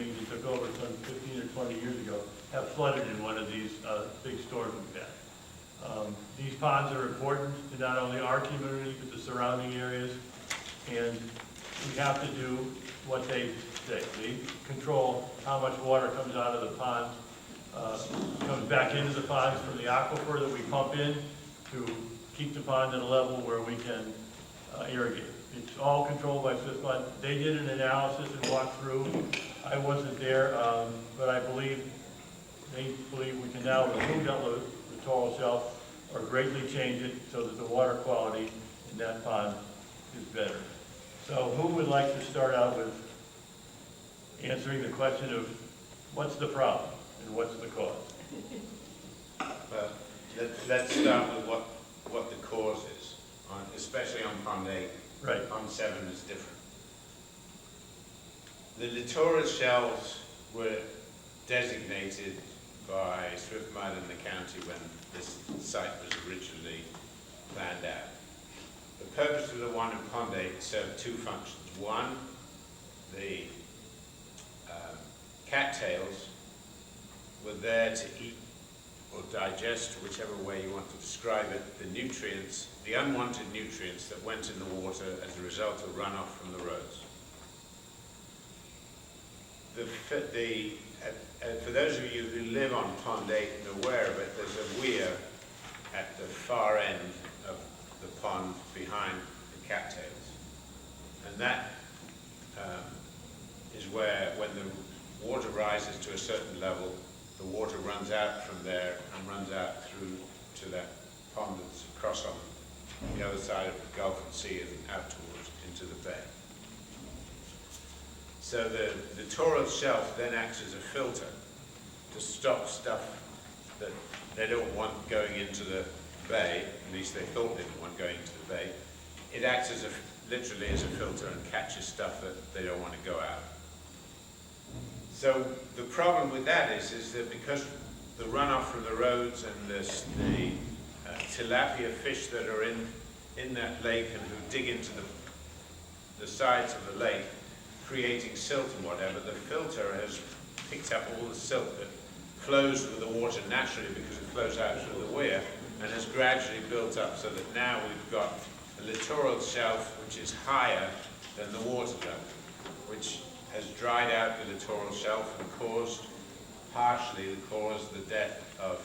things that took over some 15 or 20 years ago have flooded in one of these big storms we've had. These ponds are important to not only our community, but the surrounding areas, and we have to do what they say. They control how much water comes out of the ponds, comes back into the ponds from the aquifer that we pump in to keep the pond at a level where we can irrigate. It's all controlled by SWIFT. They did an analysis and walked through. I wasn't there, but I believe they believe we can now remove that littoral shelf or greatly change it so that the water quality in that pond is better. So who would like to start out with answering the question of what's the problem and what's the cause? Well, let's start with what the cause is, especially on Pond 8. Right. Pond 7 is different. The littoral shelves were designated by Swift Mud in the county when this site was originally planned out. The purpose of the one in Pond 8 served two functions. One, the cattails were there to eat or digest, whichever way you want to describe it, the nutrients, the unwanted nutrients that went in the water as a result of runoff from the roads. For those of you who live on Pond 8 and aware of it, there's a weir at the far end of the pond behind the cattails. And that is where, when the water rises to a certain level, the water runs out from there and runs out through to that pond that's across on the other side of the Gulf and Sea and out towards into the bay. So the littoral shelf then acts as a filter to stop stuff that they don't want going into the bay, at least they thought they didn't want going into the bay. It acts as literally as a filter and catches stuff that they don't want to go out. So the problem with that is that because the runoff from the roads and the tilapia fish that are in that lake and who dig into the sides of the lake, creating silt and whatever, the filter has picked up all the silt that flows with the water naturally because it flows out through the weir and has gradually built up so that now we've got a littoral shelf which is higher than the water level, which has dried out the littoral shelf and partially caused the death of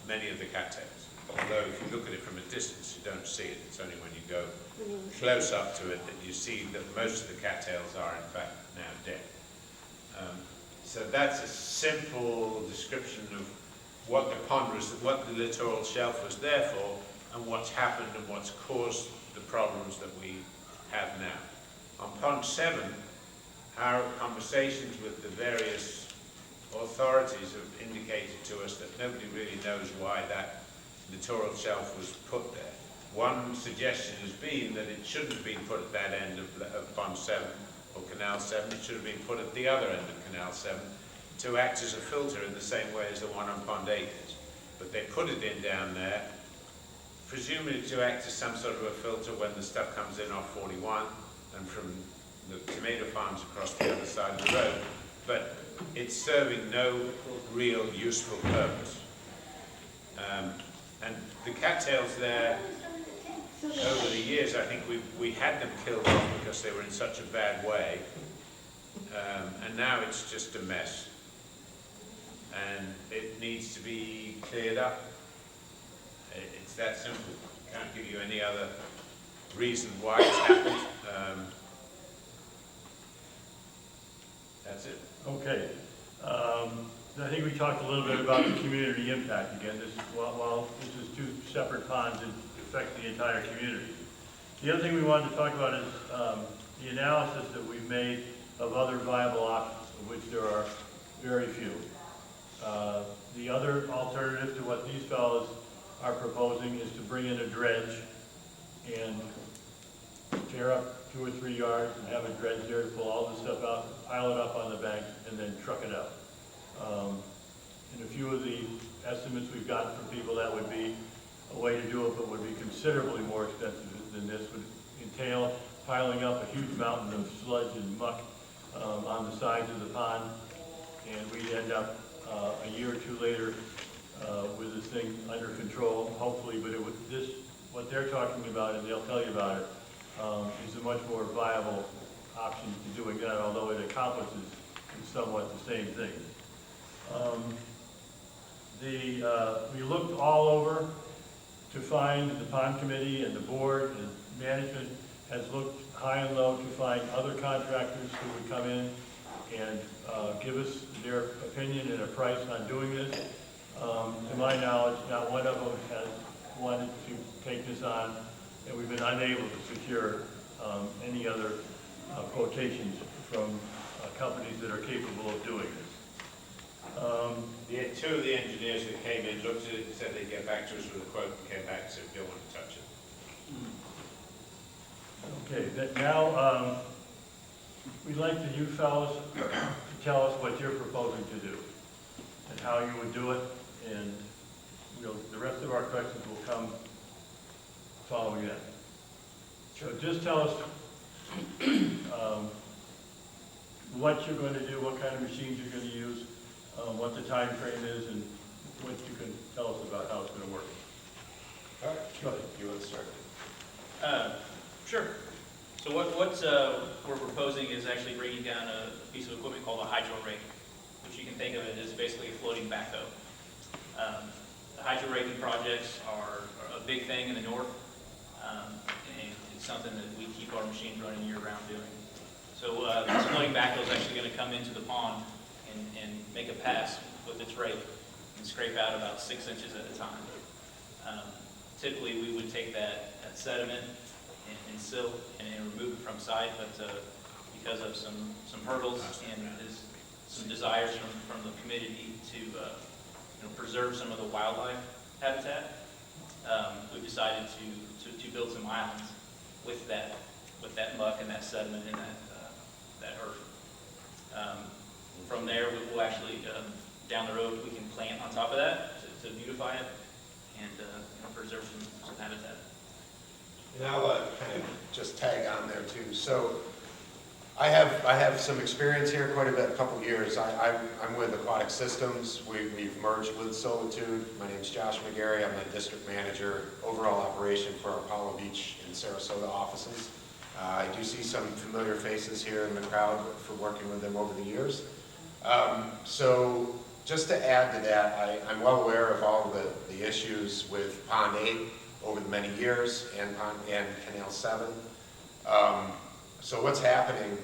many of the cattails. Although if you look at it from a distance, you don't see it. It's only when you go close up to it that you see that most of the cattails are in fact now dead. So that's a simple description of what the pond was, what the littoral shelf was there for, and what's happened and what's caused the problems that we have now. On Pond 7, our conversations with the various authorities have indicated to us that nobody really knows why that littoral shelf was put there. One suggestion has been that it shouldn't have been put at that end of Pond 7 or Canal 7, it should have been put at the other end of Canal 7 to act as a filter in the same way as the one on Pond 8 is. But they put it in down there, presumably to act as some sort of a filter when the stuff comes in off 41 and from the tomato farms across the other side of the road, but it's serving no real useful purpose. And the cattails there, over the years, I think we had them killed off because they were in such a bad way, and now it's just a mess. And it needs to be cleared up. It's that simple. Can't give you any other reason why it's happened. That's it. Okay. I think we talked a little bit about the community impact again. While this is two separate ponds, it affects the entire community. The other thing we wanted to talk about is the analysis that we've made of other viable options, of which there are very few. The other alternative to what these fellows are proposing is to bring in a dredge and tear up 2 or 3 yards and have a dredge there to pull all this stuff out, pile it up on the bank, and then truck it out. In a few of the estimates we've gotten from people, that would be a way to do it, but would be considerably more expensive than this. Would entail piling up a huge mountain of sludge and muck on the sides of the pond, and we'd end up a year or two later with this thing under control, hopefully. But it would, what they're talking about, and they'll tell you about it, is a much more viable option to doing that, although it accomplishes somewhat the same thing. We looked all over to find, the pond committee and the board and management has looked high and low to find other contractors who would come in and give us their opinion and a price on doing this. To my knowledge, not one of them has wanted to take this on, and we've been unable to secure any other quotations from companies that are capable of doing this. Two of the engineers that came in looked at it, said they'd get back to us with a quote, and came back and said, we don't want to touch it. Okay, now we'd like you fellows to tell us what you're proposing to do and how you would do it, and the rest of our questions will come following that. So just tell us what you're going to do, what kind of machines you're going to use, what the time frame is, and what you can tell us about how it's going to work. All right, Go ahead. you want to start? Sure. So what we're proposing is actually bringing down a piece of equipment called a hydro rake, which you can think of it as basically a floating backhoe. The hydro raking projects are a big thing in the north, and it's something that we keep our machines running year-round doing. So this floating backhoe is actually going to come into the pond and make a pass with its rake and scrape out about 6 inches at a time. Typically, we would take that sediment and silt and remove it from site, but because of some hurdles and some desires from the community to preserve some of the wildlife habitat, we decided to build some islands with that muck and that sediment and that earth. From there, we will actually down the road we can plant on top of that to beautify it and preserve some habitat. And I'll kind of just tag on there too. So I have some experience here, quite a bit, a couple years. I'm with Aquatic Systems. We've merged with Solitude. My name's Josh McGarry. I'm the district manager, overall operation for our Apollo Beach and Sarasota offices. I do see some familiar faces here in the crowd for working with them over the years. So just to add to that, I'm well aware of all the issues with Pond 8 over the many years and Canal 7. So what's happening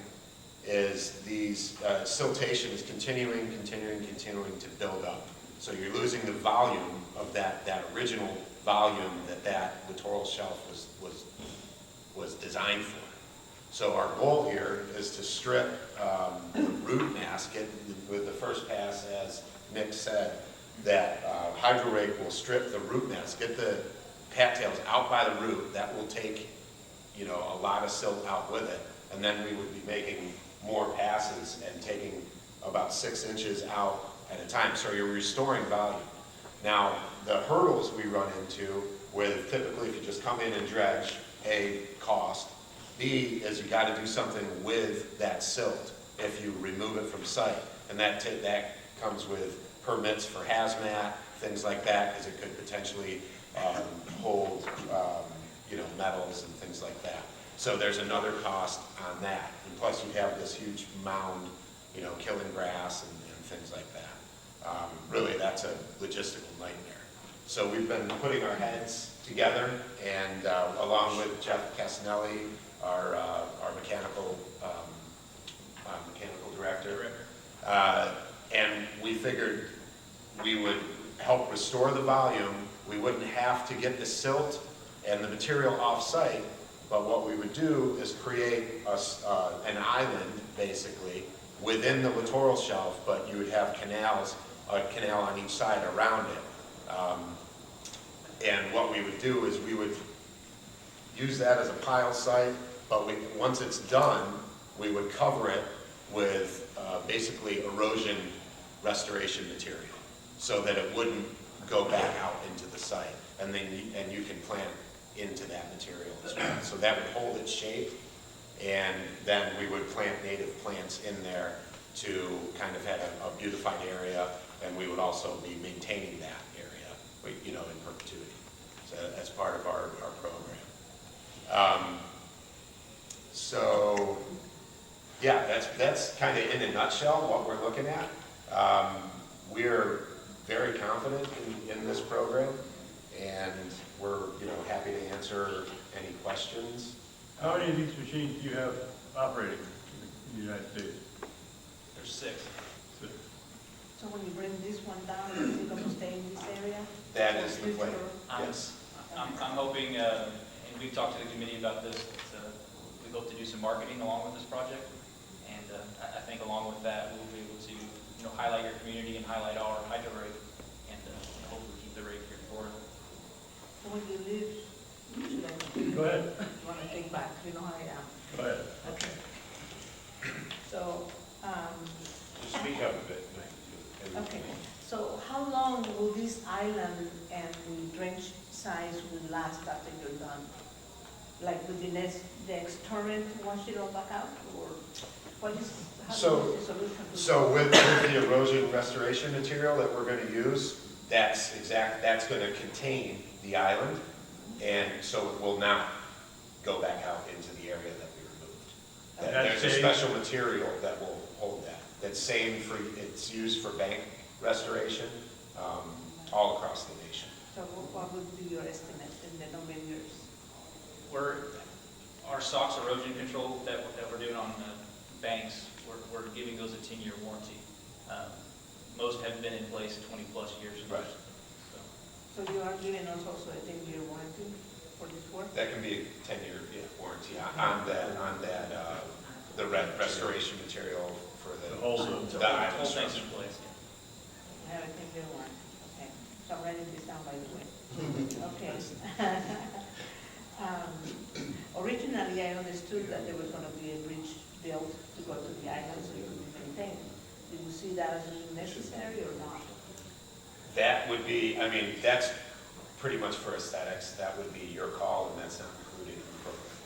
is these siltation is continuing to build up. So you're losing the volume of that original volume that littoral shelf was designed for. So our goal here is to strip the root mass, get with the first pass, as Nick said, that hydro rake will strip the root mass, get the cattails out by the root. That will take, a lot of silt out with it, and then we would be making more passes and taking about 6 inches out at a time. So you're restoring volume. Now, the hurdles we run into with typically if you just come in and dredge, A, cost, B, is you got to do something with that silt if you remove it from site, and that comes with permits for hazmat, things like that, because it could potentially hold, metals and things like that. So there's another cost on that, and plus you have this huge mound, killing grass and things like that. Really, that's a logistical nightmare. So we've been putting our heads together, and along with Jeff Casanelli, our mechanical director, and we figured we would help restore the volume. We wouldn't have to get the silt and the material off-site, but what we would do is create an island, basically, within the littoral shelf, but you would have a canal on each side around it. And what we would do is we would use that as a pile site, but once it's done, we would cover it with basically erosion restoration material so that it wouldn't go back out into the site. And you can plant into that material as well. So that would hold its shape, and then we would plant native plants in there to kind of have a beautified area, and we would also be maintaining that area, you know, in perpetuity, so as part of our program. So, yeah, that's kind of in a nutshell what we're looking at. We're very confident in this program, and we're, you know, happy to answer any questions. How many of these machines do you have operating in the United States? There's 6. So when you bring this one down, is it going to stay in this area? That is the plan, I'm- yes. I'm hoping, and we've talked to the committee about this, we hope to do some marketing along with this project. And I think along with that, we'll be able to, you know, highlight your community and highlight our hydro rate, and hopefully keep the rate here for it. So when you leave, should I? Go ahead. You want to take back, you know how I am. Go ahead. Okay. So, Just speak up a bit, Mike. okay, so how long will this island and the drench size will last after you're done? Like with the next torrent, wash it all back out, or what is, how So- is the solution? to So with the erosion restoration material that we're going to use, that's going to contain the island, and so it will not go back out into the area that we removed. That's There's a safe? special material that will hold that. That's same for, it's used for bank restoration all across the nation. So what would be your estimate in the number of years? Our SOX erosion control that we're doing on the banks, we're giving those a 10-year warranty. Most have been in place 20-plus years. Right. So, So you are giving us also a 10-year warranty for this work? That can be a 10-year warranty on that, the restoration material for The whole the the island whole thing's structure. in place. I have a 10-year warranty, okay. So I'm writing this down, by the way. Okay. Originally, I understood that there was going to be a bridge built to go to the island so it could be maintained. Did you see that as being necessary or not? That would be, I mean, that's pretty much for aesthetics. That would be your call, and that's not included in the program.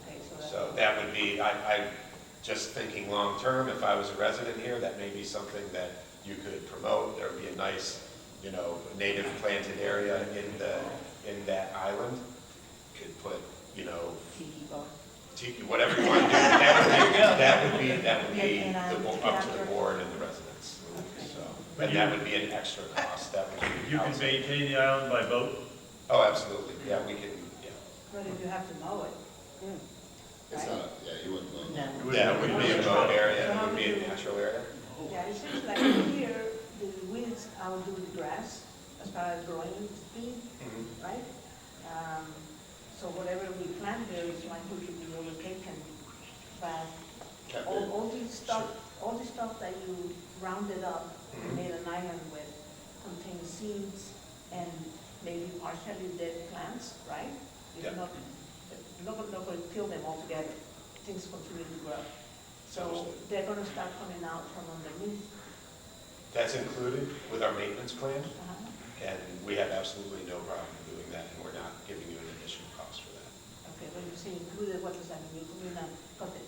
Okay, so that's. So that would be, I just thinking long-term, if I was a resident here, that may be something that you could promote. There would be a nice, you know, native planted area in that island. Could put, you know, Tiki bar. whatever you want to do. That would be And, up to the board and the residents. So, But and that would be an extra cost. That would be You can outside. maintain the island by boat? Oh, absolutely. Yeah, we can, yeah. But if you have to mow it. It's right? not, yeah, you wouldn't know. It Yeah, it would be a mowed area, So it how would be would a you- natural area. Yeah, it seems like here, the weeds outdo the grass as far as growing speed, right? So whatever we plant there is likely to be overtaken. But all this stuff that you rounded up and made an island with contains seeds and maybe partially dead plants, right? Yeah. It's not going to kill them altogether. Things continue to grow. So Understood. they're going to start coming out from underneath. That's included with our maintenance plan, Uh-huh. and we have absolutely no problem doing that, and we're not giving you an additional cost for that. Okay, when you say included, what does that mean? You not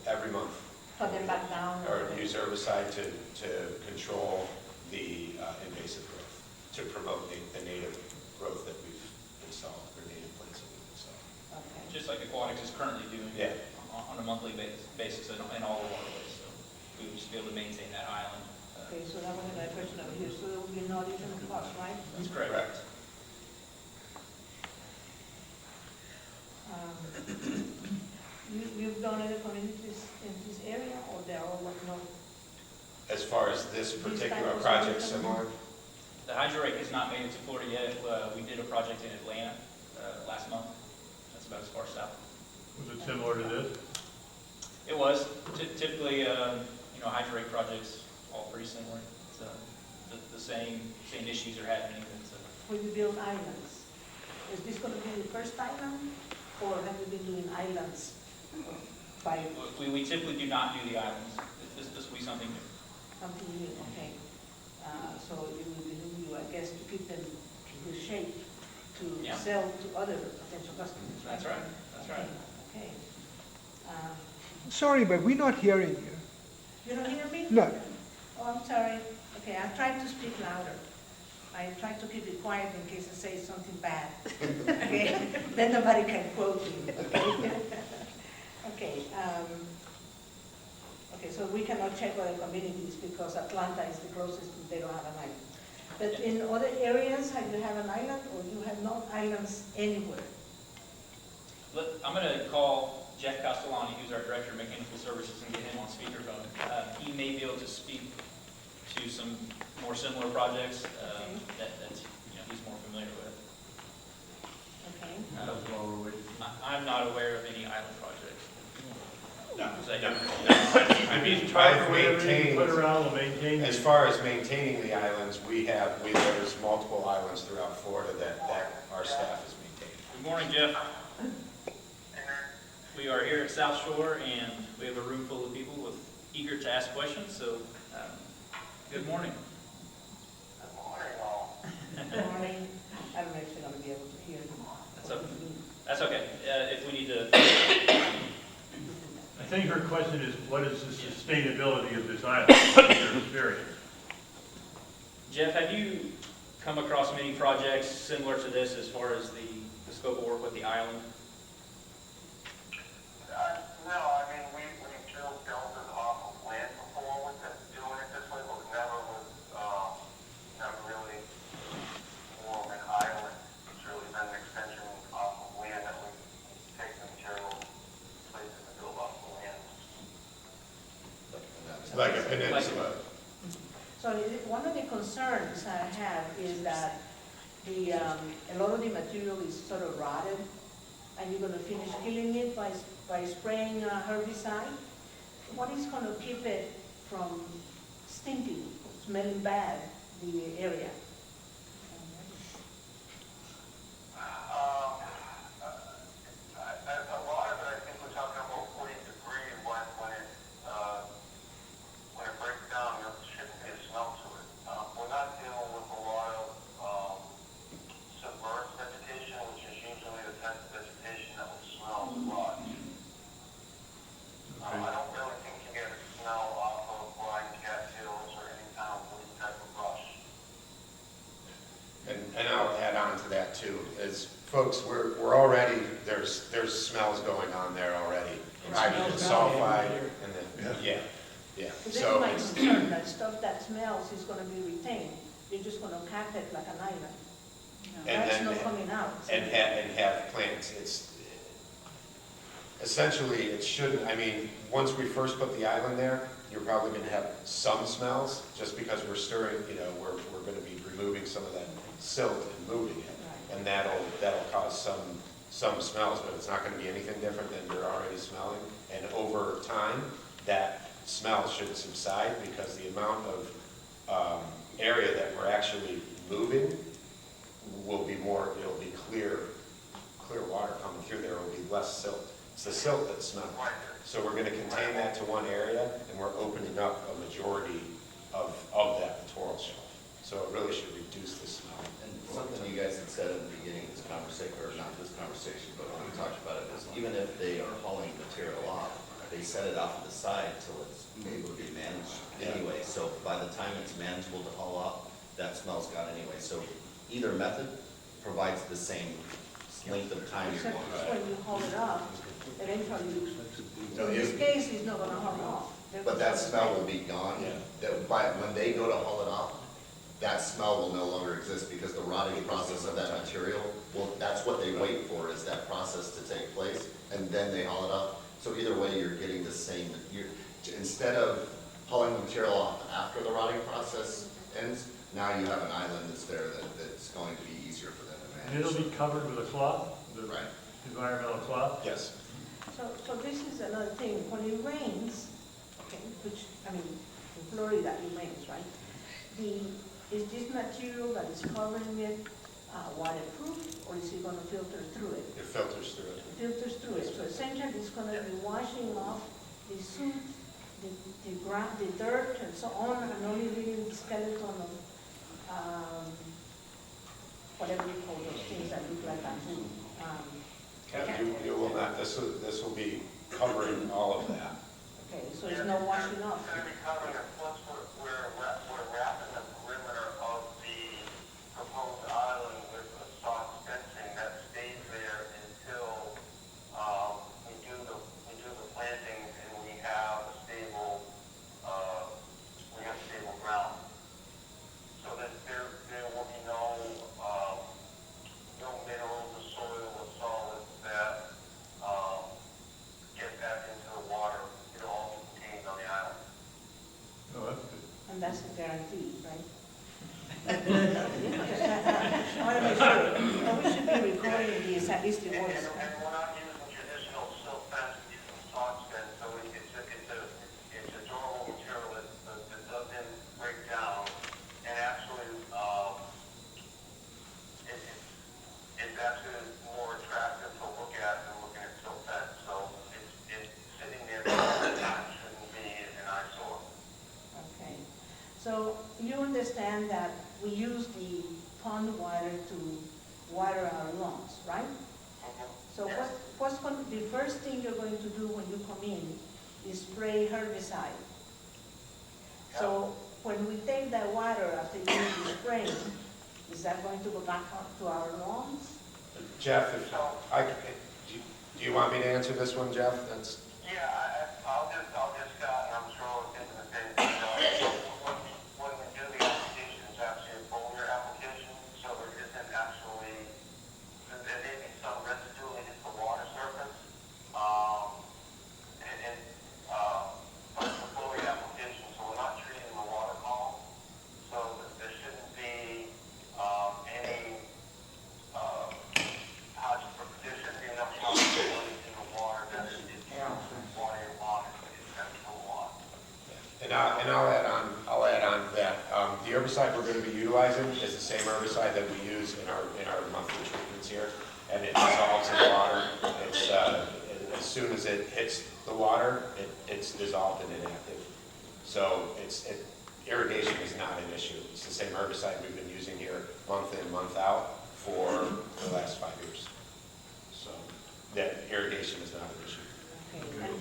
Every month, cut them back down? or use herbicide to control the invasive growth, to promote the native growth that we've installed, or native plants that we've installed. Okay. Just like Aquatics is currently doing Yeah. on a monthly basis in all the waterways. So we would just be able to maintain that island. Okay, so that was my question over here. So there will be no additional cost, right? That's correct. Correct. You've done other communities in this area, or they're all not? As far as this These particular type of project, solutions? similar, The hydro rake has not made it to Florida yet. We did a project in Atlanta last month. That's about as far south. Was it similar to this? It was. Typically, hydro rake projects all pretty similar. It's, the same issues are happening. It's, When you build islands, is this going to be the first island, or have you been doing islands by we typically do not do the islands. This will be something new. something new? Okay. So it will be new, I guess, to keep them in good shape to Yeah. sell to other potential customers, right? That's right. That's right. Okay. Sorry, but we're not hearing you. You don't hear me? No. Oh, I'm sorry. Okay, I tried to speak louder. I tried to keep it quiet in case I say something bad. Okay, then nobody can quote me, okay? Okay, okay, so we cannot check other communities because Atlanta is the closest, and they don't have an island. But in other areas, have you have an island, or you have no islands anywhere? I'm going to call Jeff Castellani, who's our Director of Mechanical Services, and get him on speakerphone. He may be able to speak to some more similar projects that he's more familiar with. Okay. That's while we're waiting. I'm not aware of any island projects. No, Is that no, your- If he's I've trying, whatever you maintained- put around, will maintain. As far as maintaining the islands, there's multiple islands throughout Florida that our staff has maintained. Good morning, Jeff. We are here at South Shore, and we have a room full of people eager to ask questions, so good morning. Good morning. I don't know if you're gonna be able to hear me. That's okay. If we need to, I think her question is, what is the sustainability of this island, in your experience? Jeff, have you come across many projects similar to this as far as the scope of work with the island? No, I mean, we drilled buildings off of land before with doing it this way, but never really more of an island. It's really been an extension off of land that we take the material, place it and build off the land. Like a peninsula. So one of the concerns I have is that a lot of the material is sort of rotted, and you're gonna finish killing it by spraying herbicide. What is gonna keep it from stinking, smelling bad, the area? A lot of it, I think we're talking about 40 degrees when it breaks down, there shouldn't be a smell to it. We're not dealing with a lot of submerged vegetation, which is usually the type of vegetation that will smell a lot. I don't really think you get a smell off of blind cattails or any kind of woody type of brush. And I'll add on to that too, is folks, we're already, there's smells going on there already. Hydrogen sulfide and then, yeah. So this So is my it's, concern, that stuff that smells is gonna be retained. You're just gonna cap it like an island. And That's then- not coming out. and have plants. Essentially, it shouldn't, I mean, once we first put the island there, you're probably gonna have some smells, just because we're stirring, we're gonna be removing some of that silt and moving it. Right. And that'll cause some smells, but it's not gonna be anything different than you're already smelling. And over time, that smell should subside, because the amount of area that we're actually moving will be more, it'll be clear water coming through there, will be less silt. It's the silt that smells. So we're gonna contain that to one area, and we're opening up a majority of that littoral shelf. So it really should reduce the smell. And something you guys had said at the beginning of this conversation, or not this conversation, but when we talked about it, is even if they are hauling material off, they set it off to the side till it's able to be managed Yeah. anyway. So by the time it's manageable to haul off, that smell's gone anyway. So either method provides the same length of time you Except want. when you haul it off, eventually, No, in this you- case, it's not gonna haul off. But that smell will be gone. Yeah. When they go to haul it off, that smell will no longer exist because the rotting process of that material, well, that's what they wait for, is that process to take place, and then they haul it off. So either way, you're getting the same, instead of hauling the material off after the rotting process ends, now you have an island that's there that's going to be easier for them to And it'll manage. be covered with a cloth, the Right. environmental cloth? Yes. So this is another thing, when it rains, okay, which, I mean, in Florida it rains, right? Is this material that is covering it waterproof, or is it gonna filter through it? It filters through it. Filters through it, so essentially it's gonna be washing off the soot, the ground, the dirt and so on, and only leaving the skeleton of, whatever you call those things that look like bamboo. Yeah, you will not, this will be covering all of that. Okay, so it's no washing off. It's gonna be covering a plus where guarantee, right? I want to make sure, and we should be recording these, at least the And voice. we're not using traditional silk fence, we're using stock fence, so it's a durable material that doesn't break down. And actually, it's actually more attractive to look at than looking at silk fence. So it's sitting there for a long time, shouldn't be an eyesore. Okay, so you understand that we use the pond water to water our lawns, right? So Yes. the first thing you're going to do when you come in is spray herbicide. So when we take that water after you do the spraying, is that going to go back out to our lawns? Jeff, if I, do you want me to answer this one, Jeff? That's, Yeah, I'll just and I'm sure we'll get to the same thing. When we do the application, it's actually a foliar application, so there isn't actually, there may be some residue that hits the water surface. But it's a foliar application, so we're not treating the water column. So there shouldn't be, any, there shouldn't be enough toxicity in the water that it water your lawn is sensible water. and I'll add on to that. The herbicide we're going to be utilizing is the same herbicide that we use in our monthly treatments here, and it dissolves in the water. It's, as soon as it hits the water, it's dissolved and inactive. So irrigation is not an issue. It's the same herbicide we've been using here month in, month out for the last 5 years. So that irrigation is not an issue. Okay,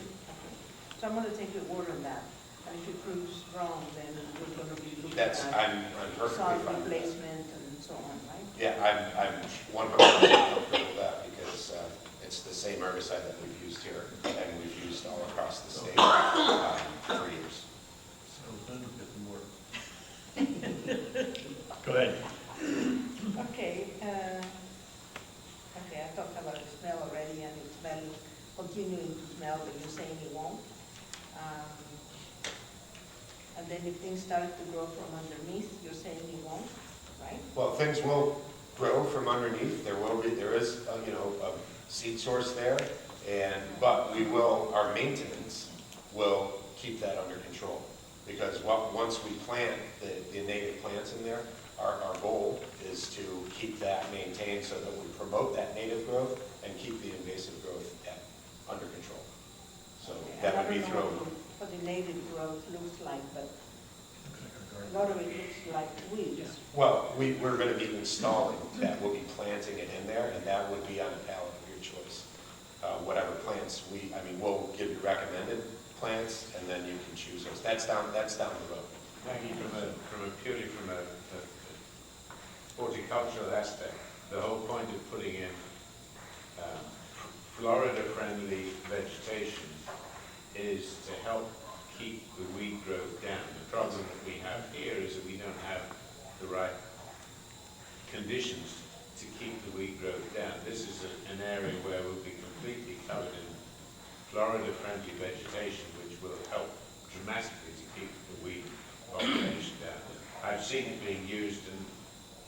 so I'm going to take your word on that. And if it proves wrong, then we're going to be looking at I'm perfectly sod fine with that. replacement and so on, right? Yeah, I'm 100% comfortable with that because it's the same herbicide that we've used here and we've used all across the state for years. So then we'll get some more. Go ahead. Okay, I talked about the smell already, and it's smelling, continuing to smell, but you're saying it won't. And then if things start to grow from underneath, you're saying it won't, right? Well, things will grow from underneath. There is, a seed source there, but our maintenance will keep that under control. Because once we plant the native plants in there, our goal is to keep that maintained so that we promote that native growth and keep the invasive growth under control. So that would be I don't know through. what the native growth looks like, but a lot of it looks like weeds. Well, we're going to be installing that. We'll be planting it in there, and that would be on a pallet of your choice. Whatever plants we'll give you recommended plants, and then you can choose those. That's down the road. Maggie, purely from a horticultural aspect, the whole point of putting in Florida-friendly vegetation is to help keep the weed growth down. The problem that we have here is that we don't have the right conditions to keep the weed growth down. This is an area where we'll be completely covered in Florida-friendly vegetation, which will help dramatically to keep the weed population down. I've seen it being used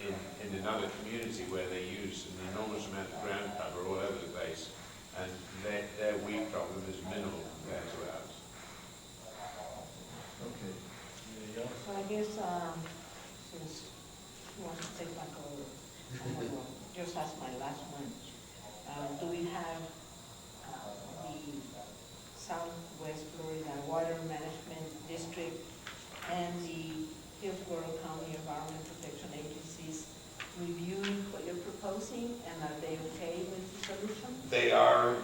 in another community where they use an enormous amount of ground cover all over the place, and their weed problem is minimal compared to ours. Okay. Anything else? So I guess, since you want to take back over, I'm going to just ask my last one. Do we have the Southwest Florida Water Management District and the Hillsborough County Environment Protection Agencies reviewing what you're proposing, and are they okay with the solution? They are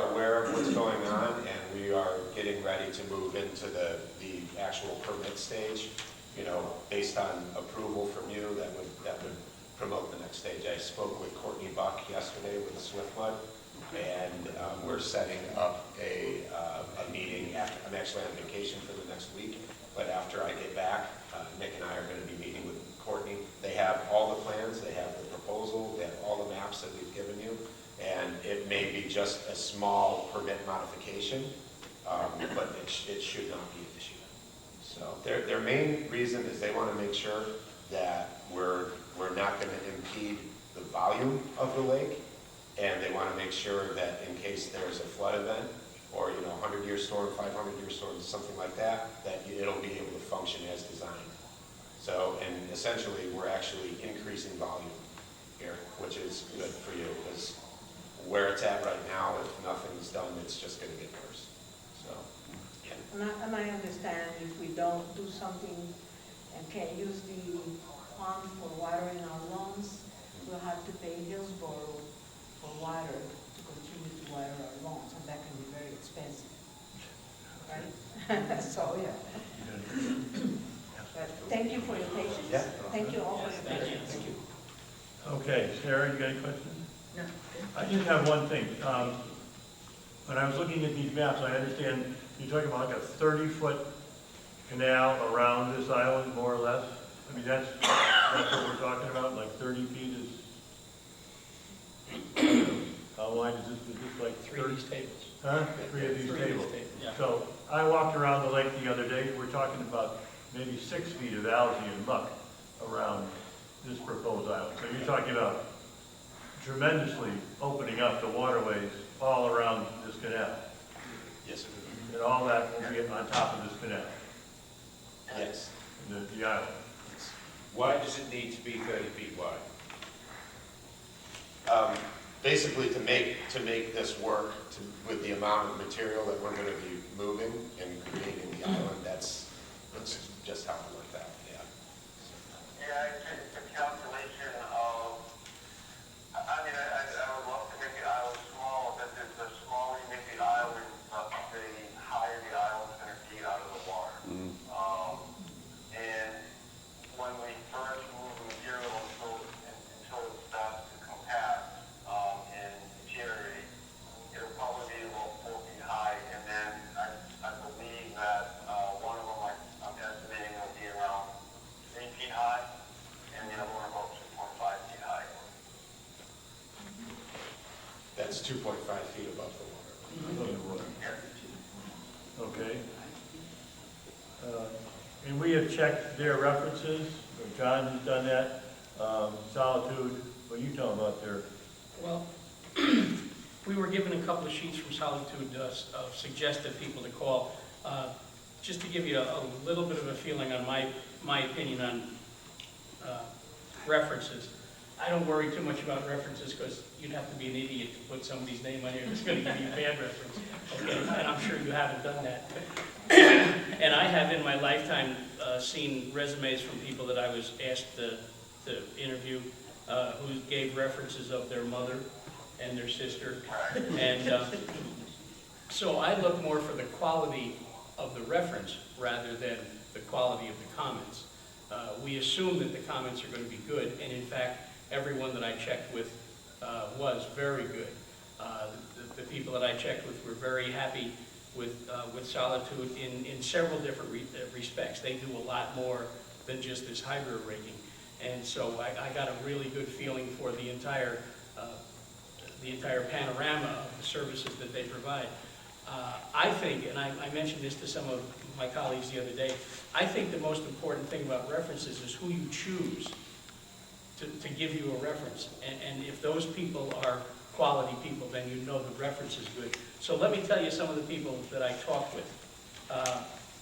aware of what's going on, and we are getting ready to move into the actual permit stage, based on approval from you that would promote the next stage. I spoke with Courtney Buck yesterday with SwiftMud, and we're setting up a meeting. I'm actually on vacation for the next week, but after I get back, Nick and I are going to be meeting with Courtney. They have all the plans, they have the proposal, they have all the maps that we've given you, and it may be just a small permit modification, but it should not be an issue. So their main reason is they want to make sure that we're not going to impede the volume of the lake, and they want to make sure that in case there's a flood event, or, 100-year storm, 500-year storm, something like that, that it'll be able to function as designed. So, and essentially, we're actually increasing volume here, which is good for you, because where it's at right now, if nothing's done, it's just going to get worse. So, yeah. And I understand if we don't do something and can't use the pond for watering our lawns, we'll have to pay Hillsborough for water to continue to water our lawns, and that can be very expensive, right? So, yeah. But thank you for your patience. Yeah. Thank you all for your Thank you. patience. Okay, Sarah, you got any questions? No. I just have one thing. When I was looking at these maps, I understand you're talking about like a 30-foot canal around this island, more or less. I mean, that's what we're talking about, like 30 feet is, how wide is this? Is this like 3 of these tables. Huh? 3 of these tables. Yeah. So I walked around the lake the other day. We're talking about maybe 6 feet of algae and muck around this proposed island. So you're talking about tremendously opening up the waterways all around this canal. Yes, And all that will be on top of this canal, yes. the island. Why does it need to be 30 feet wide? Basically, to make this work with the amount of material that we're going to be moving and creating the island, that's just how it worked out, yeah. Yeah, it's a calculation of, I mean, I would love to make the island small, but the smaller you make the island, the higher the island's gonna be out of the water. And when we first move the material until it starts to compact, and deteriorate, it'll probably be about 4 feet high, and then I believe that, one of them, I'm estimating will be around 3 feet high, and the other one about 2.5 feet high. That's 2.5 feet above the water. Okay. And we have checked their references, John has done that. Solitude, what you tell them about their, Well, we were given a couple of sheets from Solitude of suggested people to call. Just to give you a little bit of a feeling on my opinion on references. I don't worry too much about references because you'd have to be an idiot to put somebody's name on here that's going to give you a bad reference. Okay? And I'm sure you haven't done that. And I have in my lifetime seen resumes from people that I was asked to interview who gave references of their mother and their sister. And so I look more for the quality of the reference rather than the quality of the comments. We assume that the comments are going to be good, and in fact, everyone that I checked with was very good. The people that I checked with were very happy with Solitude in several different respects. They do a lot more than just this hydro rigging. And so I got a really good feeling for the entire panorama of the services that they provide. I think, and I mentioned this to some of my colleagues the other day, I think the most important thing about references is who you choose to give you a reference. And if those people are quality people, then you know the reference is good. So let me tell you some of the people that I talked with.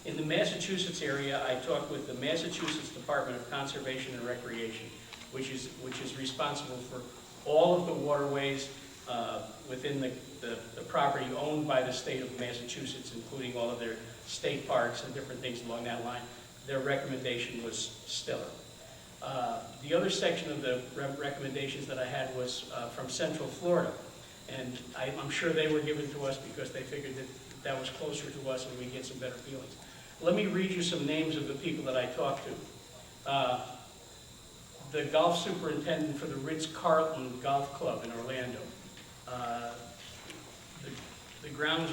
In the Massachusetts area, I talked with the Massachusetts Department of Conservation and Recreation, which is responsible for all of the waterways within the property owned by the state of Massachusetts, including all of their state parks and different things along that line. Their recommendation was stellar. The other section of the recommendations that I had was from Central Florida, and I'm sure they were given to us because they figured that was closer to us and we'd get some better feelings. Let me read you some names of the people that I talked to. The golf superintendent for the Ritz-Carlton Golf Club in Orlando. The grounds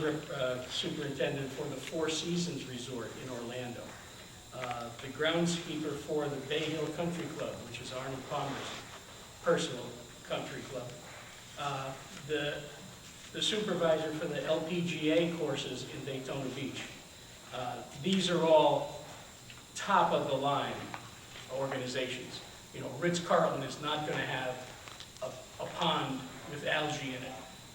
superintendent for the Four Seasons Resort in Orlando. The groundskeeper for the Bay Hill Country Club, which is Arnold Palmer's personal country club. The supervisor for the LPGA courses in Daytona Beach. These are all top-of-the-line organizations. You know, Ritz-Carlton is not going to have a pond with algae in it.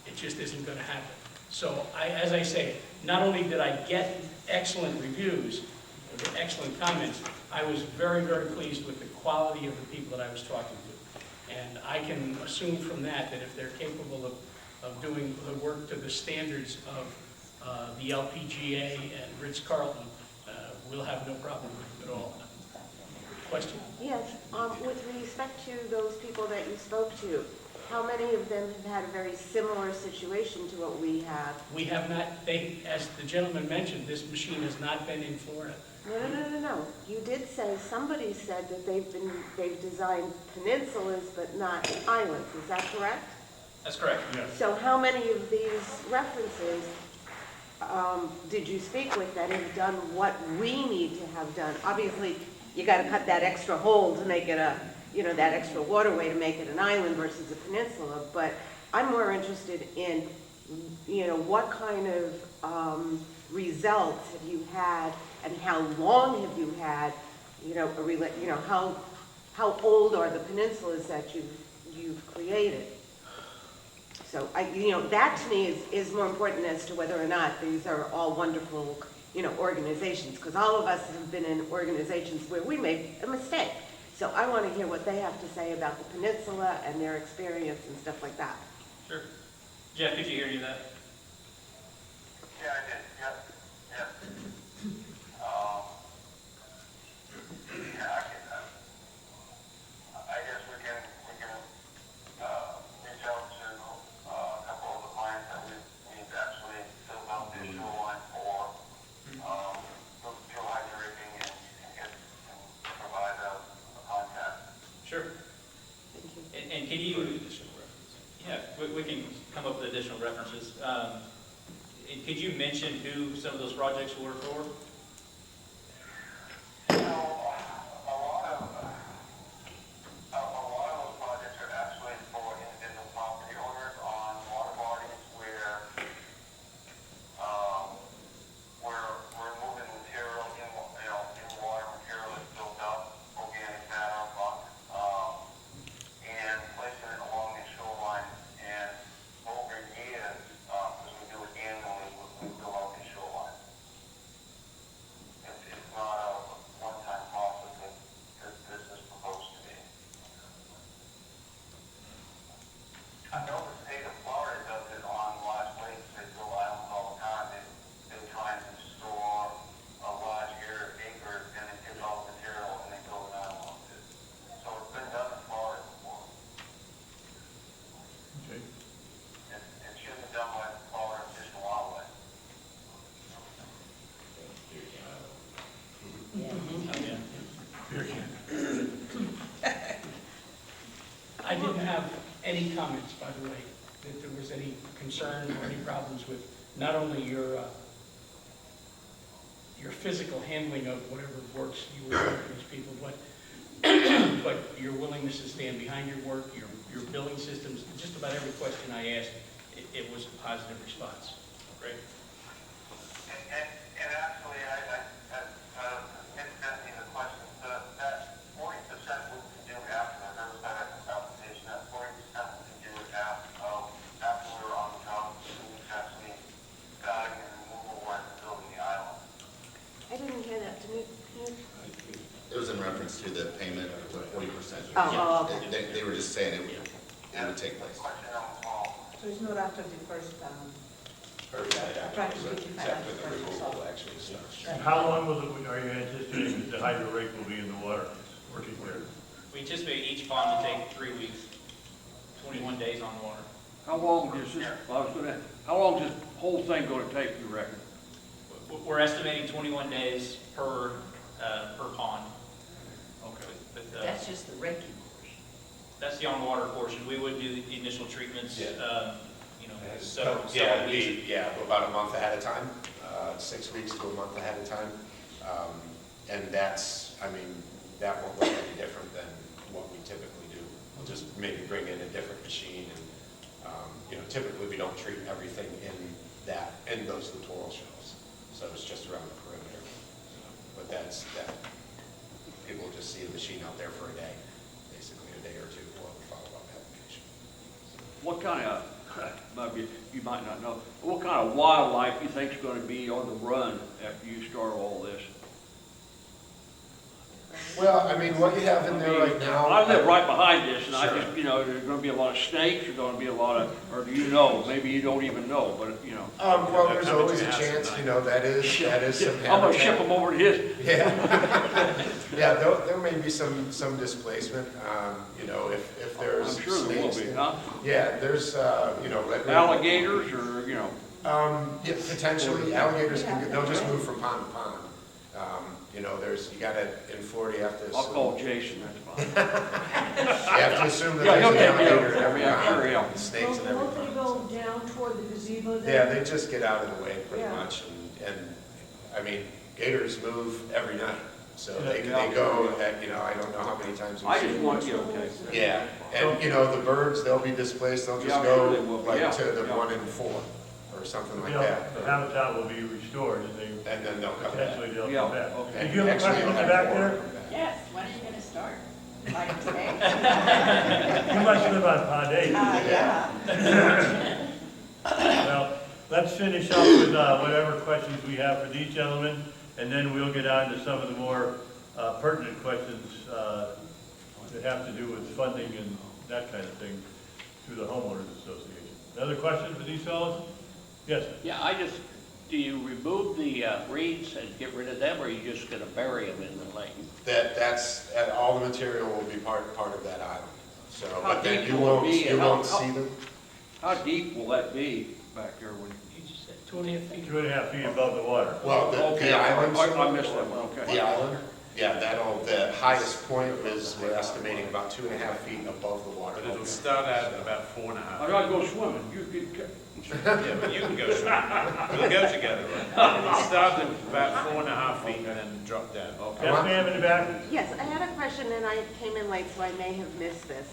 It just isn't going to happen. So as I say, not only did I get excellent reviews, or excellent comments, I was very, very pleased with the quality of the people that I was talking to. And I can assume from that if they're capable of doing the work to the standards of the LPGA and Ritz-Carlton, we'll have no problem with it at all. Question? Yes, with respect to those people that you spoke to, how many of them have had a very similar situation to what we have? We have not, as the gentleman mentioned, this machine has not been in Florida. No. You did say, somebody said that they've designed peninsulas but not islands. Is that correct? That's correct. Yes. So how many of these references did you speak with that have done what we need to have done? Obviously, you got to cut that extra hole to make it that extra waterway to make it an island versus a peninsula. But I'm more interested in, what kind of results have you had, and how long have you had? How old are the peninsulas that you've created? So that to me is more important as to whether or not these are all wonderful, organizations, because all of us have been in organizations where we made a mistake. So I want to hear what they have to say about the peninsula and their experience and stuff like that. Sure. Jeff, did you hear any of that? Yeah, I did, yep. Yeah, I guess we can reach out to a couple of the clients that we've actually filled out the shoreline for, fuel hydrorating and provide a contact. Sure. Thank you. And can you, yeah, we can come up with additional references. And could you mention who some of those projects were for? So, a lot of those projects are actually for individual property owners on water bodies where, we're moving material in water, material is built up, organic matter, rock, and placing it along the shoreline. And over years, because we do it annually, we fill out the shoreline. It's not a one-time process that this is proposed to be. I know the state of Florida does it on large lakes. They fill islands all the time. They try and store a large area of acres, and they take all the material and they build an island on it. So it's been done in Florida before. Okay. It should be done by Florida Fish and Wildlife. Beer can. I didn't have any comments, by the way, that there was any concern or any problems with not only your physical handling of whatever works you were doing for these people, but your willingness to stand behind your work, your billing systems. Just about every question I asked, it was a positive response. Great. And actually, incidentally, the question, that 40% we can do after the riverside application, that 40% we can do it after we're on the job, who's actually starting the removal work and building the island. I didn't hear that. It was in reference to the payment of the 40%. Oh, okay. They were just saying it would take place. Question on the wall. So it's not after the first, practice 55 after the first assault. And how long are you anticipating that the hydro rake will be in the water, working there? We anticipate each pond to take 3 weeks, 21 days on the water. How long is this, how long is this whole thing gonna take, you reckon? We're estimating 21 days per pond. Okay. But, That's just the raking portion. that's the on-water portion. We would do the initial treatments, Yeah. several it'd weeks. be, about a month ahead of time, 6 weeks to a month ahead of time. And that won't look any different than what we typically do. We'll just maybe bring in a different machine and, typically we don't treat everything in those littoral shells. So it's just around the perimeter. But that's that. see the machine out there for a day, basically a day or two while we follow up application. What kind of, maybe you might not know, what kind of wildlife you think's gonna be on the run after you start all this? Well, I mean, what you have in there right now. I live right behind this, and I Sure. just, there's gonna be a lot of snakes, there's gonna be a lot of, or do you know, maybe you don't even know, but, Well, there's always a chance, that is some habitat. I'm gonna ship them over to his. Yeah. Yeah, there may be some displacement, if there's. I'm sure there will be, snakes. huh? Yeah, there's, red. Alligators, or, Yeah, potentially, alligators they'll just move from pond to pond. In Florida, you have to I'll assume, call Jason, that's fine. you have to assume that Yeah, there's he'll an take care of alligator it. in every Yeah, sure, pond, yeah. and snakes in every Won't they pond. go down toward the gazebo then? Yeah, they just get out of the way pretty Yeah. much, and, I mean, gators move every night, so they Yeah. go, I don't know how many times. I we've just seen want them. you, okay. Yeah, and, the birds, they'll be displaced, they'll just Yeah, I'm sure they will go be. like Yeah, to the yeah. 1 in 4, or something like The that. habitat will be restored, and they, And then they'll come back. potentially they'll Yeah, come back. okay. Did you have a Actually, question in the you'll back have more there? come back. Yes, when are you gonna start? Like today? You must live on Pond 8. Yeah. Well, let's finish up with whatever questions we have for these gentlemen, and then we'll get on to some of the more pertinent questions that have to do with funding and that kind of thing through the homeowners association. Another question for these fellows? Yes, Yeah, do you remove the reeds and get rid of them, or are you just gonna bury them in the lake? That's all the material will be part of that island, so, How but then deep you will it won't, be you and won't how- see them. How deep will that be back there when? You just said 2.5 feet. 2.5 feet above the water. Well, Okay, the island. I missed that one, okay. The island, yeah, the highest point is, we're estimating about 2.5 feet above the water. But it'll start out at about 4.5. I gotta go swimming, you could, Yeah, but you can go swimming. We'll go together, right? It'll start at about 4.5 feet and then drop down. Yes, ma'am, in the back? Yes, I had a question, and I came in late, so I may have missed this.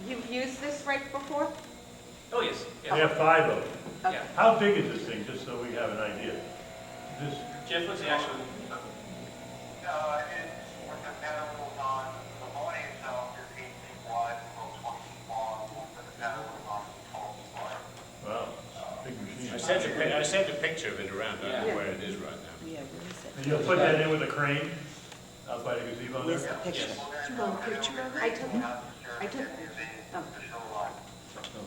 You've used this rake before? Oh, yes, We yes. have 5 of them. Okay. Yeah. How big is this thing, just so we have an idea? This, Jeff, what's the actual, With the pedals on, the body itself is 8 feet wide, about 20 feet long, with the pedals on 12 feet wide. wow, big machine. I sent a picture of it around, I don't know Yeah. where it is right now. Yeah, where is it? And you'll put that in with a crane out by the gazebo Where's there? the picture? yes. Do you want a picture of I it? took, I took, oh.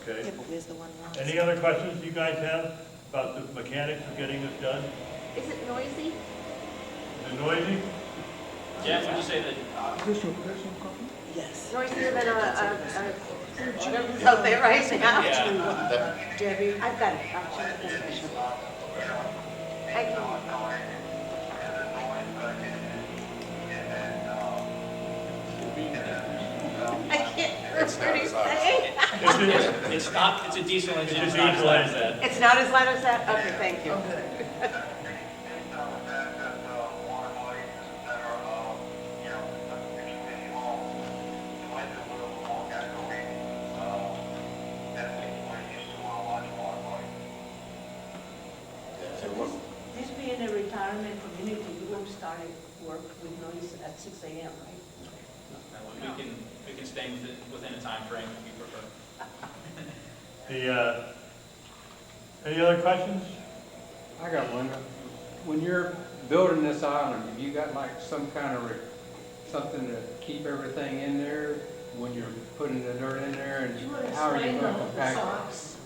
Okay. Yeah, but where's the one wrong? Any other questions you guys have about the mechanics of getting this done? Is it noisy? Is it noisy? Jeff, would you say that, Yes. Noisier than whatever's out there right now? yeah, Debbie? I've got it, I'll check the picture. I can, I can't hear It's what not he's as loud. saying. it's not, it's a diesel engine, It's it's a not as diesel loud as engine. that. It's not as loud as that? Okay, thank you. This being a retirement community, you will start work with noise at 6 a.m., right? We can stay within a time frame if you prefer. Any other questions? I got one. When you're building this island, have you got like some kind of, something to keep everything in there when you're putting the dirt in there? Do you want And to how are you explain going to the compact it? socks?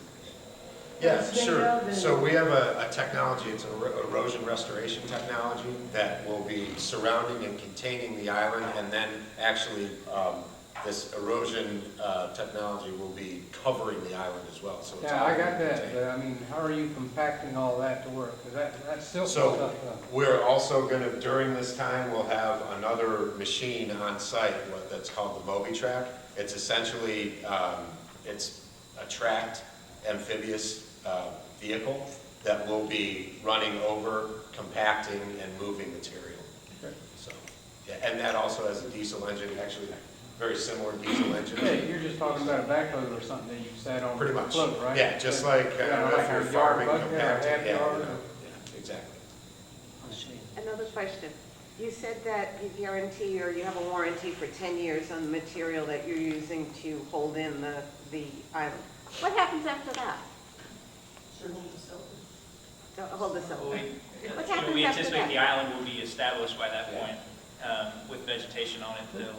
Yeah, Yes, they sure. have the- So we have a technology, it's an erosion restoration technology that will be surrounding and containing the island, and then actually, this erosion technology will be covering the island as well, so it's Yeah, all I got that, contained. but I mean, how are you compacting all that to work? Because that's still So- stuff. We're also gonna, during this time, we'll have another machine on site, that's called the Moby Track. It's essentially, it's a tracked amphibious vehicle that will be running over, compacting, and moving material. Okay. So, yeah, and that also has a diesel engine, actually very similar diesel Yeah, engine. you're just talking about a backhoe or something that you sat on Pretty the much. float, right? Yeah, just like Yeah, if like you're a yard farming bucket or a compacting. half Yeah, yard. yeah, exactly. I'll show you. Another question. You said that you guarantee or you have a warranty for 10 years on the material that you're using to hold in the island. What happens after that? To hold the Well, silver? we- What you know, happens we after anticipate that? the island will be established by that point, with vegetation on it. They'll,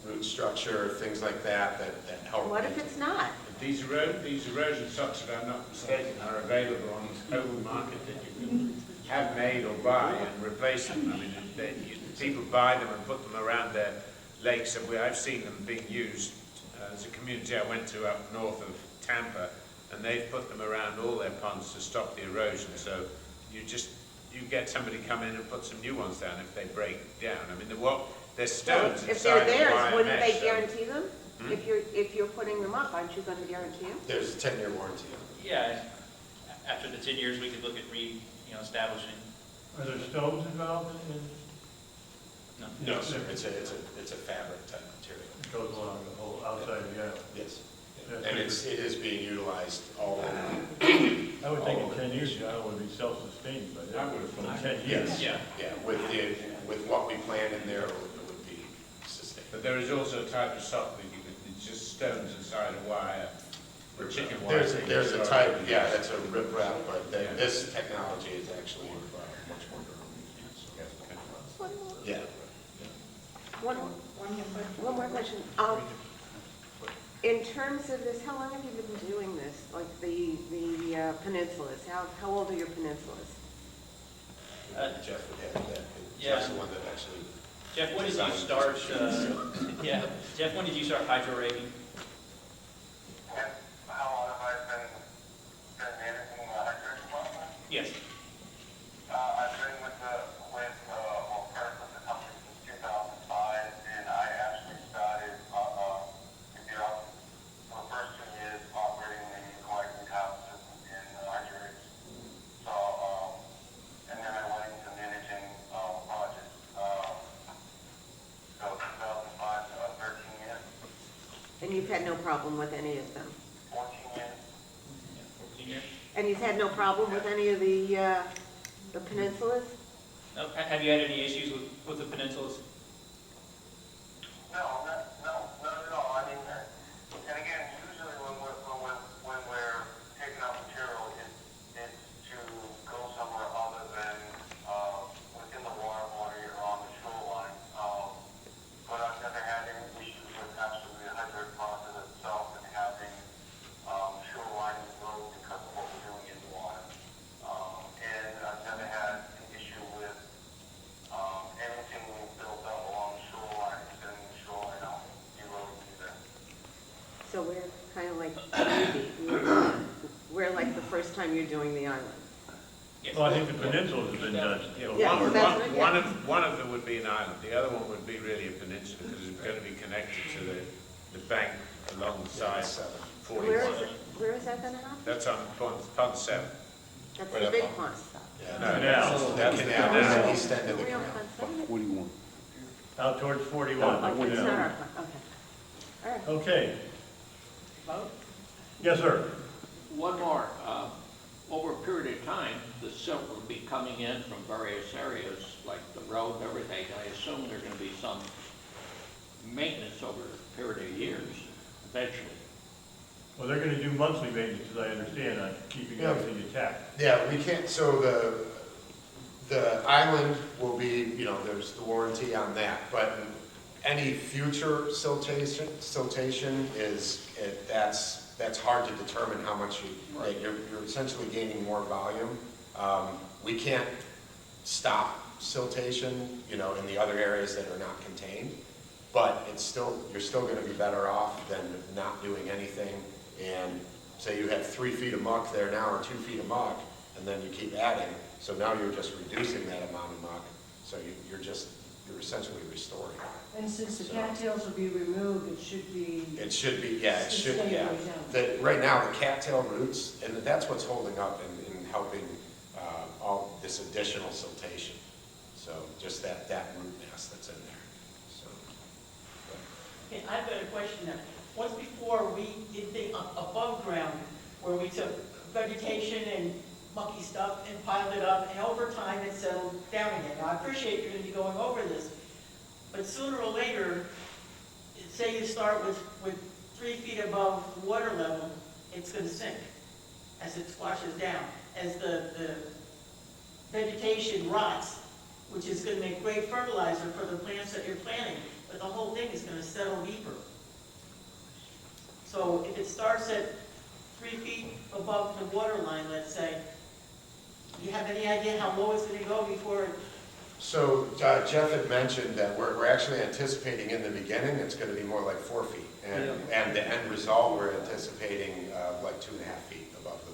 Root structure, things like that help. What if it's not? These erosion socks, if I'm not mistaken, are available on the open market that you can have made or buy and replace them. I mean, people buy them and put them around their lakes, and I've seen them being used. There's a community I went to up north of Tampa, and they've put them around all their ponds to stop the erosion. So you get somebody come in and put some new ones down if they break down. I mean, there's stones If they're inside the theirs, wire wouldn't they mesh, so- guarantee them? If you're putting them up, aren't you going to guarantee them? There's a 10-year warranty on it. yeah, after the 10 years, we could look at establishing. Are there stones involved in, No. No, sir, it's a fabric type material. it goes along the whole outside of the island? Yes. Yeah. And it is being utilized all over. I would think in 10 years, the island would be self-sustaining by then. I would have thought. 10 years. Yes, Yeah. yeah, with what we plan in there, it would be sustained. But there is also a type of sock that it's just stones inside a wire, or chicken wire. There's a type, yeah, that's a rip wrap, but this technology is actually much more durable. Yeah. One more question. In terms of this, how long have you been doing this? Like the peninsulas? How old are your peninsulas? Jeff would have that. Yeah. Jeff's the one that actually. Jeff, when did you start, Jeff, when did you start hydro raking? And how long have I been managing the hydration process? Yes. I've been well, first with the company since 2005, and I actually started, for the first 2 years operating the collecting tower system in hydration. So, and then I went into managing projects. So 2005 to 13 years, And you've had no problem with any of them? 14 years. 14 years? And you've had no problem with any of the peninsulas? No. Have you had any issues with the peninsulas? No, not at all. I mean, and again, usually when we're taking out material, it's to go somewhere other than within the water body or on the shoreline. But I've never had any issues with actually the hydrate process itself and having shoreline erosion because of what we're doing in the water. And I've never had an issue with anything being built up along the shoreline, extending the shoreline out, eroding either. So we're kind of like, we're like the first time you're doing the island. Yes. Well, I think the peninsulas have been done. Yeah, that's right, yeah. One of them would be an island, the other one would be really a peninsula, because it's going to be connected to the bank alongside Where 41. is it? Where is that going to happen? That's on pond 7. That's Right the up big on- pond. No, Canal. that's the Canal, canal. east end of the Real canal. pond, What do you want? Out towards 41. Oh, it's yeah. not our pond, okay. All right. Okay. Vote? Yes, sir. One more, over a period of time, the silt will be coming in from various areas, like the road and everything. I assume there's gonna be some maintenance over a period of years, eventually. Well, they're gonna do monthly maintenance, as I understand, on keeping Yeah. everything intact. Yeah, we can't, so the island will be, there's the warranty on that, but any future siltation is, that's hard to determine how much you're essentially gaining more volume. We can't stop siltation, in the other areas that are not contained, but you're still gonna be better off than not doing anything. And say you have 3 feet of muck there now, or 2 feet of muck, and then you keep adding, so now you're just reducing that amount of muck, so you're essentially restoring. And since the cattails will be removed, it should be. It should be, yeah. Sustainable, yeah. Right now, the cattail roots, and that's what's holding up in helping all this additional siltation. So just that root mass that's in there, so. Okay, I've got a question now. Once before, we did the above ground, where we took vegetation and mucky stuff and piled it up, and over time it settled down again. Now, I appreciate you're gonna be going over this, but sooner or later, say you start with 3 feet above water level, it's gonna sink as it splashes down. As the vegetation rots, which is gonna make great fertilizer for the plants that you're planting, but the whole thing is gonna settle deeper. So if it starts at 3 feet above the water line, let's say, do you have any idea how low it's gonna go before? So Jeff had mentioned that we're actually anticipating in the beginning, it's gonna be more like 4 feet. And the end result, we're anticipating like 2.5 feet above the,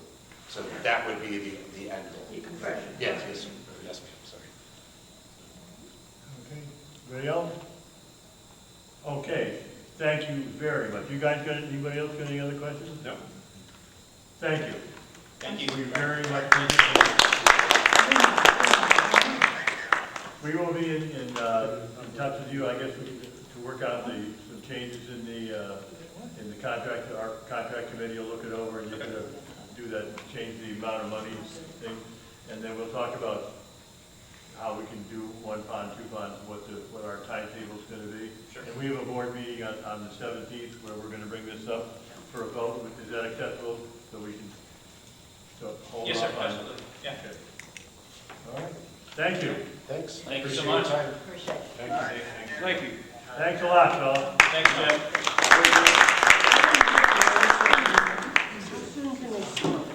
so that would be the end goal. The compression. Yes, yes, yes, ma'am, sorry. Okay, anybody else? Okay, thank you very much. You guys got, anybody else got any other questions? No. Thank you. Thank you. We very much appreciate it. We will be in touch with you, I guess, to work out some changes in the contract. Our contract committee will look it over and you're gonna do that, change the amount of money thing. And then we'll talk about how we can do 1 pond, 2 ponds, what our timetable's gonna be. Sure. And we have a board meeting on the 17th where we're gonna bring this up for a vote. Is that acceptable? So we can hold Yes, sir, off on. absolutely, yeah. Okay. All right, thank you. Thanks. Thank you so Appreciate your much. time. Appreciate it. Thank you. Thank you. Thanks a lot, fella. Thanks, Jeff. How soon can they start?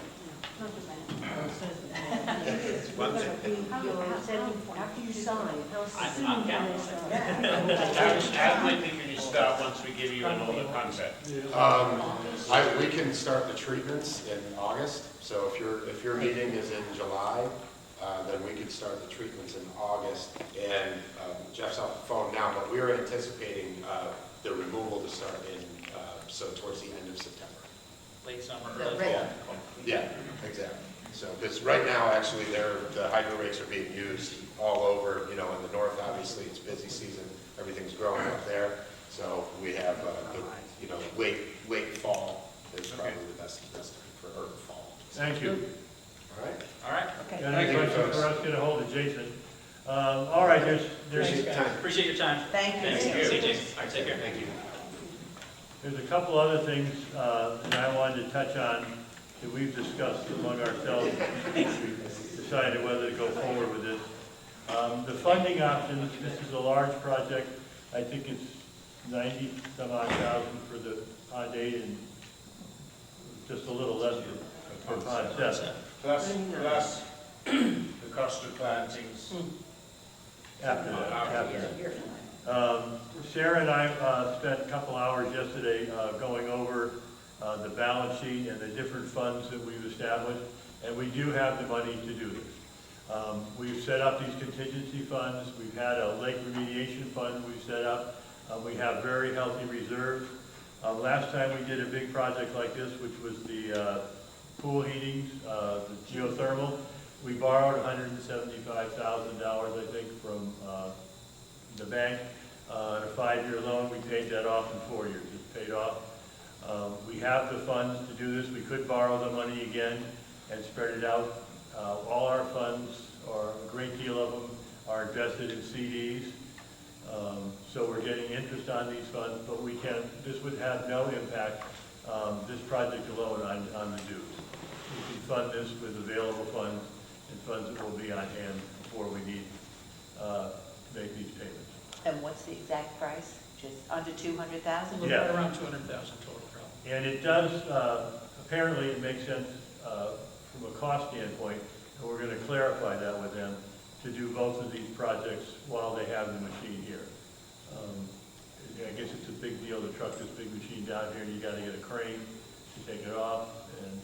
After you sign, how soon I'm can they start? How quickly can you start once we give you an order concept? We can start the treatments in August, so if your meeting is in July, then we could start the treatments in August. And Jeff's off the phone now, but we're anticipating the removal to start so towards the end of September. Late summer, The early rate. fall. Yeah, exactly. So, because right now, actually, the hydro rakes are being used all over, in the north, obviously, it's busy season, everything's growing up there. So we have, late fall is probably the best time for fall. Thank you. All right? All right. Got Thank any you, questions folks. for us? Get a hold of Jason. All right, there's, Appreciate your time. Appreciate your time. Thank you. Thanks. See you, Jason. All right, take care. Thank you. there's a couple other things that I wanted to touch on that we've discussed among ourselves. We decided whether to go forward with this. The funding options, this is a large project. I think it's 90-some-odd thousand for the pond 8 and just a little less for pond 7. Plus the cost of plantings. After that. Sarah and I spent a couple hours yesterday going over the balance sheet and the different funds that we've established, and we do have the money to do this. We've set up these contingency funds. We've had a lake remediation fund we've set up. We have very healthy reserves. Last time we did a big project like this, which was the pool heatings, the geothermal, we borrowed $175,000, I think, from the bank. On a 5-year loan, we paid that off in 4 years. It's paid off. We have the funds to do this. We could borrow the money again and spread it out. All our funds, or a great deal of them, are invested in CDs. So we're getting interest on these funds, but this would have no impact, this project alone, on the dues. We can fund this with available funds and funds that will be on hand before we need to make these payments. And what's the exact price? Just under 200,000? Yeah. Around 200,000 total, probably. And it does, apparently it makes sense from a cost standpoint, and we're going to clarify that with them, to do both of these projects while they have the machine here. I guess it's a big deal to truck this big machine down here, and you got to get a crane to take it off, and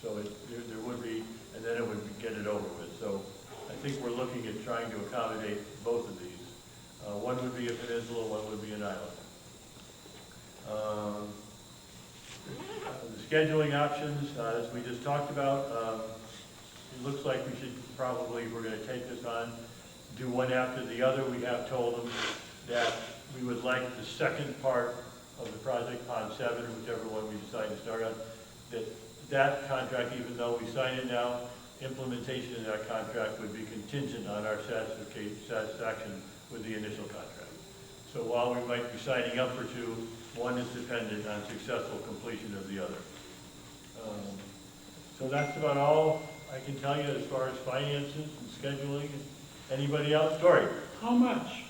so there would be, and then it would get it over with. So I think we're looking at trying to accommodate both of these. One would be a peninsula, one would be an island. The scheduling options, as we just talked about, it looks like we should probably, if we're going to take this on, do one after the other. We have told them that we would like the second part of the project, Pond 7, or whichever one we decide to start on, that that contract, even though we sign it now, implementation of that contract would be contingent on our satisfaction with the initial contract. So while we might be signing up for two, one is dependent on successful completion of the other. So that's about all I can tell you as far as finances and scheduling. Anybody else? Dory? How much?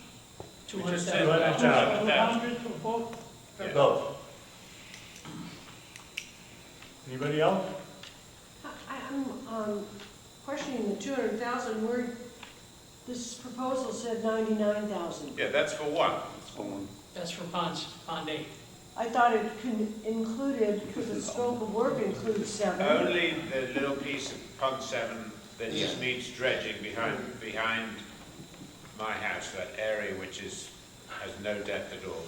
We just said 200,000. 200 for both? Yeah. Both. Anybody else? I'm questioning the 200,000, where this proposal said 99,000. Yeah, that's for one. That's for Pond 8. I thought it included, because the scope of work includes 7. Only the little piece of Pond 7 that just needs dredging behind my house, that area which has no depth at all.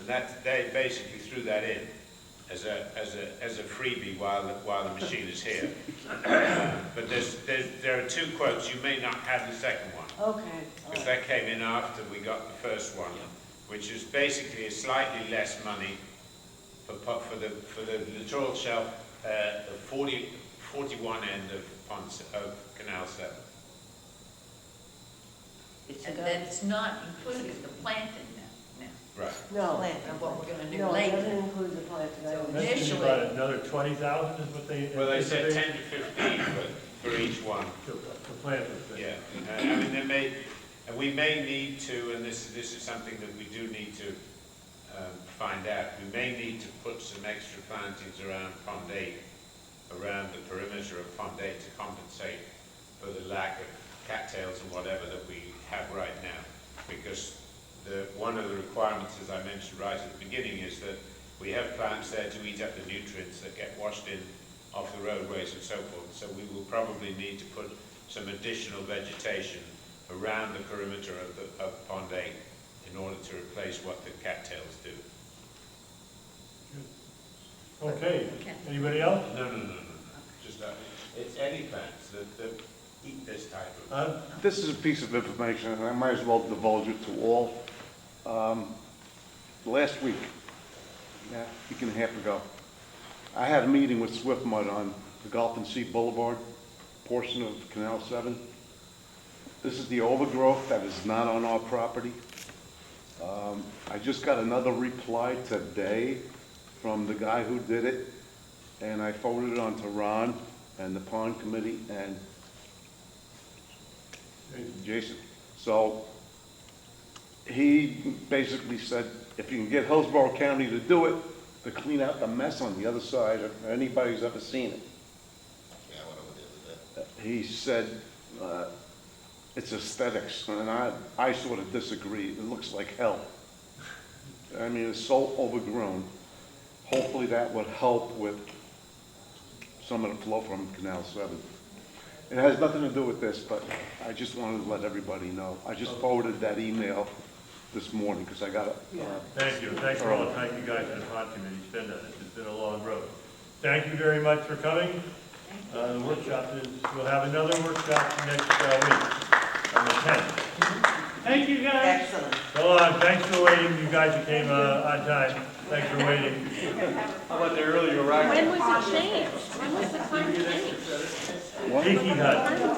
And that, they basically threw that in as a freebie while the machine is here. But there are two quotes. You may not have the second one, Okay. because that came in after we got the first one, which is basically slightly less money for the littoral shelf, the 41 end of Canal 7. And that's not including the planting now. Right. No. Plant and what we're gonna do No, it later. doesn't include the planting. So That's initially, about another 20,000 is what they. Well, they said anticipate? 10 to 15 for each one. To plant this thing. Yeah, I mean, we may need to, and this is something that we do need to find out, we may need to put some extra plantings around Pond 8, around the perimeter of Pond 8 to compensate for the lack of cattails and whatever that we have right now. Because one of the requirements, as I mentioned right at the beginning, is that we have plants there to eat up the nutrients that get washed in off the roadways and so forth. So we will probably need to put some additional vegetation around the perimeter of Pond 8 in order to replace what the cattails do. Okay, anybody else? No. Just that. It's any plants that eat this type of. This is a piece of information, and I might as well divulge it to all. Last week, week and a half ago, I had a meeting with Swift Mud on the Gulf and Sea Boulevard portion of Canal 7. This is the overgrowth that is not on our property. I just got another reply today from the guy who did it, and I forwarded it on to Ron and the Pond Committee and Jason. So he basically said, if you can get Hillsborough County to do it, to clean out the mess on the other side, if anybody's ever seen it. Yeah, I went over the other day. He said, it's aesthetics, and I sort of disagree. It looks like hell. I mean, it's so overgrown. Hopefully that would help with some of the flow from Canal 7. It has nothing to do with this, but I just wanted to let everybody know. I just forwarded that email this morning because I got it. Thank you. Thanks for all the time you guys in the Pond Committee spend on it. It's been a long road. Thank you very much for coming. The workshop is, we'll have another workshop next week on the 10th. Thank you, guys. excellent. So long. Thanks for waiting. You guys came on time. Thanks for waiting. How about the earlier arrival? When was it changed? When was the time changed? Leaky Hut.